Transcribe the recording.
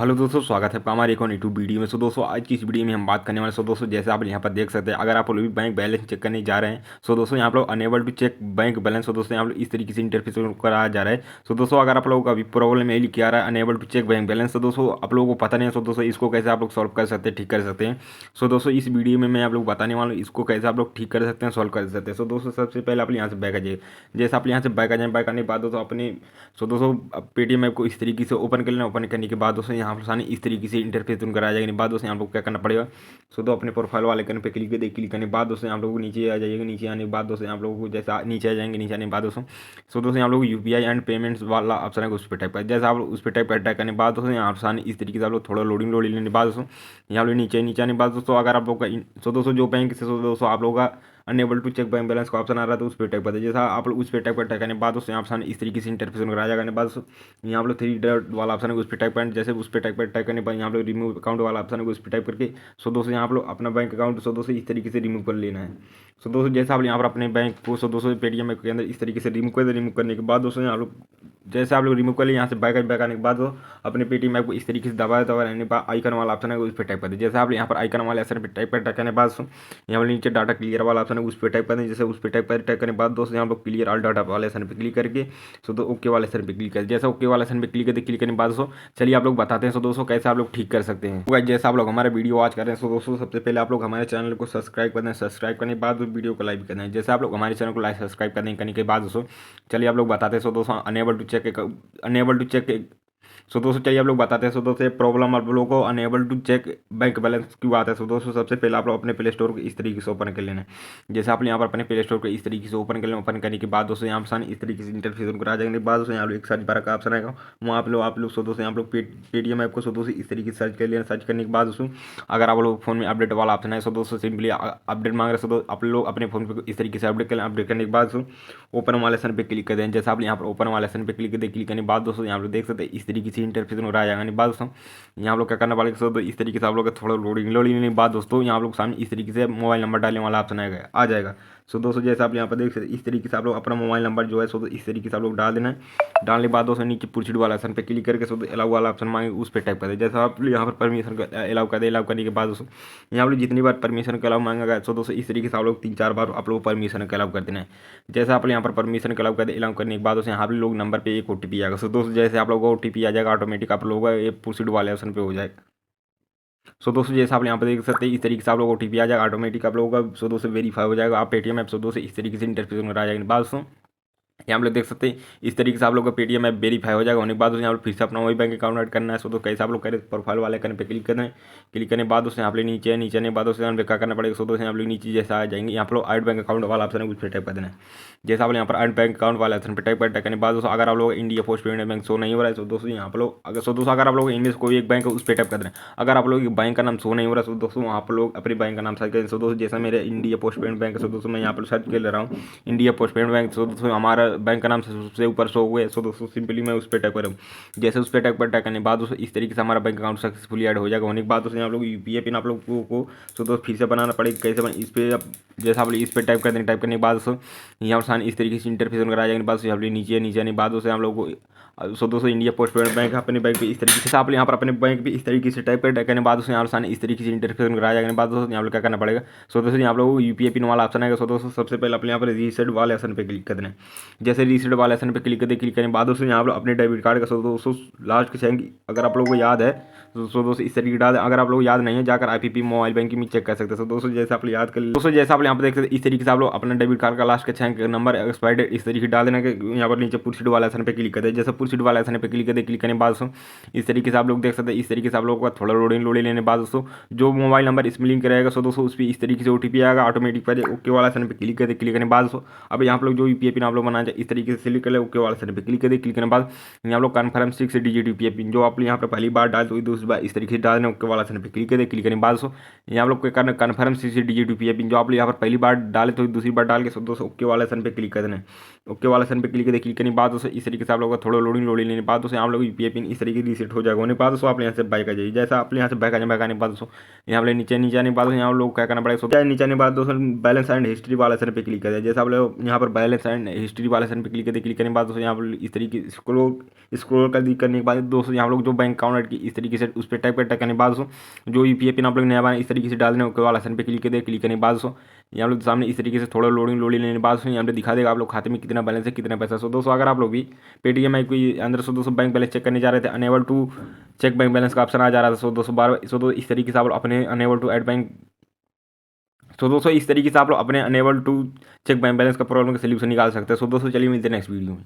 Hello दोस्तों, स्वागत है आपका हमारे एक और यूट्यूब वीडियो में। दोस्तों आज की इस वीडियो में हम बात करने वाले दोस्तों जैसे आप यहाँ पर देख सकते हैं, अगर आप लोग भी बैंक बैलेंस चेक करने जा रहे हैं दोस्तों यहाँ पर लोग unable to check bank balance दोस्तों यहाँ पर इस तरीके से इंटरफेस कराया जा रहा है। दोस्तों अगर आप लोगों का अभी प्रॉब्लम यही लिखा आ रहा है unable to check bank balance, दोस्तों आप लोगों को पता नहीं है दोस्तों इसको कैसे आप लोग सॉल्व कर सकते हैं, ठीक कर सकते हैं। दोस्तों इस वीडियो में मैं आप लोग बताने वाला हूँ इसको कैसे आप लोग ठीक कर सकते हैं, सॉल्व कर सकते हैं। दोस्तों सबसे पहले आप यहाँ से बैक आ जाइए। जैसे आप यहाँ से बैक आ जाए, बैक आने के बाद दोस्तों अपने दोस्तों पेटीएम ऐप को इस तरीके से ओपन कर लेना। ओपन करने के बाद दोस्तों यहाँ पर सामने इस तरीके से इंटरफेस उनका आ जाएगा। बाद दोस्तों यहाँ लोग क्या करना पड़ेगा, तो अपने प्रोफाइल वाले आइकन पे क्लिक कर दे। क्लिक करने के बाद दोस्तों आप लोगों को नीचे आ जाइएगा। नीचे आने के बाद दोस्तों आप लोगों को जैसा नीचे आ जाएंगे, नीचे आने के बाद दोस्तों यहाँ लोग यूपीआई एंड पेमेंट्स वाला ऑप्शन है उस पर टाइप कर। जैसे आप उस पर टाइप करने के बाद दोस्तों यहाँ सामने इस तरीके से आप लोग थोड़ा लोड लेने के बाद दोस्तों यहाँ लोग नीचे आने के बाद दोस्तों अगर आप लोग का दोस्तों जो बैंक से दोस्तों आप लोग का unable to check bank balance का ऑप्शन आ रहा है तो उस पर टाइप करते हैं। जैसा आप लोग उस पर टाइप करने के बाद दोस्तों यहाँ सामने इस तरीके से इंटरफेस आ जाएगा। बाद यहाँ लोग 3 डॉट वाला ऑप्शन है उस पर टाइप करें। जैसे उस पर टाइप करने के बाद यहाँ लोग रिमूव अकाउंट वाला ऑप्शन है उस पर टाइप करके दोस्तों यहाँ आप लोग अपना बैंक अकाउंट दोस्तों इस तरीके से रिमूव कर लेना है। दोस्तों जैसे आप यहाँ पर अपने बैंक को दोस्तों पेटीएम के अंदर इस तरीके से रिमूव कर दे। रिमूव करने के बाद दोस्तों यहाँ लोग जैसे आप लोग रिमूव कर लिए यहाँ से बैक आने के बाद अपने पेटीएम ऐप को इस तरीके से दबा रहने के बाद आइकन वाला ऑप्शन है उस पर टाइप कर दें। जैसे आप यहाँ पर आइकन वाले ऑप्शन पर टाइप करने के बाद यहाँ पर नीचे डाटा क्लियर वाला ऑप्शन है उस पर टाइप कर दें। जैसे उस पर टाइप करने के बाद दोस्तों यहाँ लोग क्लियर ऑल डाटा वाले ऑप्शन पर क्लिक करके तो ओके वाले ऑप्शन पर क्लिक करें। जैसे ओके वाले ऑप्शन पर क्लिक करने के बाद दोस्तों चलिए आप लोग बताते हैं दोस्तों कैसे आप लोग ठीक कर सकते हैं। जैसे आप लोग हमारे वीडियो वॉच कर रहे हैं दोस्तों सबसे पहले आप लोग हमारे चैनल को सब्सक्राइब करना है। सब्सक्राइब करने के बाद वीडियो को लाइक करना है। जैसे आप लोग हमारे चैनल को लाइक सब्सक्राइब करने के बाद दोस्तों चलिए आप लोग बताते हैं दोस्तों अनेबल टू चेक दोस्तों चलिए आप लोग बताते हैं दोस्तों प्रॉब्लम आप लोगों को unable to check bank balance क्यों आता है। दोस्तों सबसे पहले आप लोग अपने प्ले स्टोर को इस तरीके से ओपन कर लेना है। जैसे आप यहाँ पर अपने प्ले स्टोर को इस तरीके से ओपन कर लें। ओपन करने के बाद दोस्तों यहाँ पर इस तरीके से इंटरफेस करा जाएंगे। बाद दोस्तों यहाँ लोग एक सर्च बार का ऑप्शन आएगा वहाँ आप लोग दोस्तों यहाँ लोग पेटीएम ऐप को दोस्तों इस तरीके से सर्च कर लेना। सर्च करने के बाद दोस्तों अगर आप लोग फोन में अपडेट वाला ऑप्शन है दोस्तों सिंपली अपडेट मांग रहे हैं आप लोग अपने फोन पर इस तरीके से अपडेट कर लें। अपडेट करने के बाद ओपन वाले ऑप्शन पर क्लिक कर दें। जैसे आप यहाँ पर ओपन वाले ऑप्शन पर क्लिक करने के बाद दोस्तों यहाँ लोग देख सकते हैं इस तरीके से इंटरफेस आ जाएगा। बाद दोस्तों यहाँ लोग क्या करना पड़ेगा तो इस तरीके से आप लोग थोड़ा लोडिंग के बाद दोस्तों यहाँ लोग सामने इस तरीके से मोबाइल नंबर डालने वाला ऑप्शन आ जाएगा। दोस्तों जैसे आप यहाँ पर देख सकते इस तरीके से आप लोग अपना मोबाइल नंबर जो है इस तरीके से आप लोग डाल देना है। डालने के बाद दोस्तों नीचे प्रोसीड वाला ऑप्शन पे क्लिक करके अलाउ वाला ऑप्शन मांगे उस पर टाइप कर दे। जैसे आप यहाँ पर परमिशन अलाउ कर दे। अलाउ करने के बाद दोस्तों यहाँ पर जितनी बार परमिशन का अलाउ मांगा दोस्तों इस तरीके से आप लोग 3-4 बार आप लोग परमिशन का अलाउ कर देना है। जैसे आप यहाँ पर परमिशन का अलाउ कर दे। अलाउ करने के बाद दोस्तों यहाँ पर लोग नंबर पर एक OTP आएगा। दोस्तों जैसे आप लोगों को OTP आ जाएगा ऑटोमेटिक आप लोगों का ये प्रोसीड वाले ऑप्शन पे हो जाएगा। दोस्तों जैसे आप यहाँ पर देख सकते हैं इस तरीके से आप लोग OTP आ जाएगा ऑटोमेटिक आप लोगों का दोस्तों वेरीफाई हो जाएगा। आप पेटीएम ऐप दोस्तों इस तरीके से इंटरफेस में आ जाएगा। बाद दोस्तों यहाँ हम लोग देख सकते हैं इस तरीके से आप लोग का पेटीएम ऐप वेरीफाई हो जाएगा। होने के बाद दोस्तों यहाँ पर फिर से अपना वही बैंक अकाउंट ऐड करना है। तो कैसे आप लोग करें प्रोफाइल वाले आइकन पे क्लिक करना है। क्लिक करने के बाद दोस्तों यहाँ पे नीचे आने बाद दोस्तों यहाँ पे क्या करना पड़ेगा। दोस्तों यहाँ पे नीचे जैसा आ जाएंगे यहाँ पर ऐड बैंक अकाउंट वाला ऑप्शन है उस पर टाइप कर देना है। जैसे आप यहाँ पर ऐड बैंक अकाउंट वाले ऑप्शन पर टाइप करने के बाद दोस्तों अगर आप लोग India post payment bank show नहीं हो रहा है तो दोस्तों यहाँ पर लोग अगर आप लोग इंडिया कोई एक बैंक है उस पर टाइप कर देना है। अगर आप लोग बैंक का नाम शो नहीं हो रहा है तो दोस्तों वहाँ पर लोग अपने बैंक का नाम सर्च करें। दोस्तों जैसा मेरे इंडिया पोस्ट पेमेंट बैंक है दोस्तों मैं यहाँ पर सर्च कर ले रहा हूँ इंडिया पोस्ट पेमेंट बैंक। दोस्तों हमारा बैंक का नाम सबसे ऊपर शो हुए दोस्तों सिंपली मैं उस पर टाइप करूँ। जैसे उस पर टाइप करने के बाद दोस्तों इस तरीके से हमारा बैंक अकाउंट सक्सेसफुली ऐड हो जाएगा। होने के बाद दोस्तों आप लोग यूपीआई पिन आप लोगों को दोस्तों फिर से बनाना पड़ेगा। कैसे इस पर जैसे आप इस पर टाइप कर देंगे। टाइप करने के बाद दोस्तों यहाँ पर इस तरीके से इंटरफेस आ जाएंगे। बाद आप नीचे आने बाद दोस्तों हम लोग को दोस्तों इंडिया पोस्ट पेमेंट बैंक अपने बैंक पे इस तरीके से आप यहाँ पर अपने बैंक पे इस तरीके से टाइप करने के बाद दोस्तों यहाँ पर इस तरीके से इंटरफेस आ जाएगा। बाद दोस्तों यहाँ पर क्या करना पड़ेगा। दोस्तों यहाँ लोग यूपीआई पिन वाला ऑप्शन आएगा। दोस्तों सबसे पहले अपने यहाँ पर रीसेट वाले ऑप्शन पे क्लिक कर देना है। जैसे रीसेट वाले ऑप्शन पे क्लिक करने बाद दोस्तों यहाँ पर अपने डेबिट कार्ड का दोस्तों लास्ट के सेकंड अगर आप लोगों को याद है दोस्तों इस तरीके डाल। अगर आप लोग याद नहीं है जाकर IPP मोबाइल बैंकिंग में चेक कर सकते हैं। दोस्तों जैसे आप याद कर दोस्तों जैसे आप यहाँ पर देख सकते हैं इस तरीके से आप लोग अपना डेबिट कार्ड का लास्ट के 6 नंबर एक्सपायर्ड इस तरीके डाल देना कि यहाँ पर नीचे प्रोसीड वाला ऑप्शन पे क्लिक कर दे। जैसे प्रोसीड वाला ऑप्शन पे क्लिक करने बाद दोस्तों इस तरीके से आप लोग देख सकते हैं इस तरीके से आप लोगों का थोड़ा लोडिंग लेने बाद दोस्तों जो मोबाइल नंबर इसमें लिंक रहेगा दोस्तों उस पर इस तरीके से OTP आएगा ऑटोमेटिक पर ओके वाला ऑप्शन पे क्लिक करने बाद दोस्तों अब यहाँ पर लोग जो यूपीआई पिन आप लोग बनाना चाहिए इस तरीके से सिलेक्ट कर ले ओके वाला ऑप्शन पे क्लिक करने बाद यहाँ लोग कन्फर्म 6 डिजिट यूपीआई पिन जो आप यहाँ पर पहली बार डाल तो दूसरी बार इस तरीके से डालने ओके वाला ऑप्शन पे क्लिक करने बाद दोस्तों यहाँ लोग कन्फर्म 6 डिजिट यूपीआई पिन जो आप यहाँ पर पहली बार डाले तो दूसरी बार डाल के दोस्तों ओके वाले ऑप्शन पे क्लिक कर देना। ओके वाला ऑप्शन पे क्लिक करने के बाद दोस्तों इस तरीके से आप लोगों का थोड़ा लोडिंग लेने के बाद दोस्तों आप लोग यूपीआई पिन इस तरीके से रीसेट हो जाएगा। होने के बाद दोस्तों आप यहाँ से बैक आ जाइए। जैसा आप यहाँ से बैक आने के बाद दोस्तों यहाँ पे नीचे आने के बाद यहाँ लोग क्या करना पड़ेगा, नीचे आने के बाद दोस्तों बैलेंस एंड हिस्ट्री वाला ऑप्शन पे क्लिक करें। जैसा आप लोग यहाँ पर बैलेंस एंड हिस्ट्री वाला ऑप्शन पे क्लिक करने के बाद दोस्तों यहाँ पर इस तरीके स्क्रॉल करने के बाद दोस्तों यहाँ लोग जो बैंक अकाउंट की इस तरीके से उस पर टाइप करने के बाद दोस्तों जो यूपीआई पिन आप लोग नया बनाए इस तरीके से डाल दें। ओके वाला ऑप्शन पे क्लिक करने के बाद दोस्तों यहाँ लोग सामने इस तरीके से थोड़ा लोडिंग लेने के बाद यहाँ पे दिखा देगा आप लोग खाते में कितना बैलेंस है कितना पैसा। सो दोस्तों अगर आप लोग भी पेटीएम में कोई अंदर सो दोस्तों बैंक बैलेंस चेक करने जा रहे थे, unable to check bank balance का ऑप्शन आ जा रहा था। सो दोस्तों इस तरीके से आप लोग अपने अनेबल टू ऐड बैंक तो दोस्तों इस तरीके से आप लोग अपने unable to check bank balance का प्रॉब्लम का सोल्यूशन निकाल सकते हैं। सो दोस्तों चलिए मिलते हैं नेक्स्ट वीडियो में।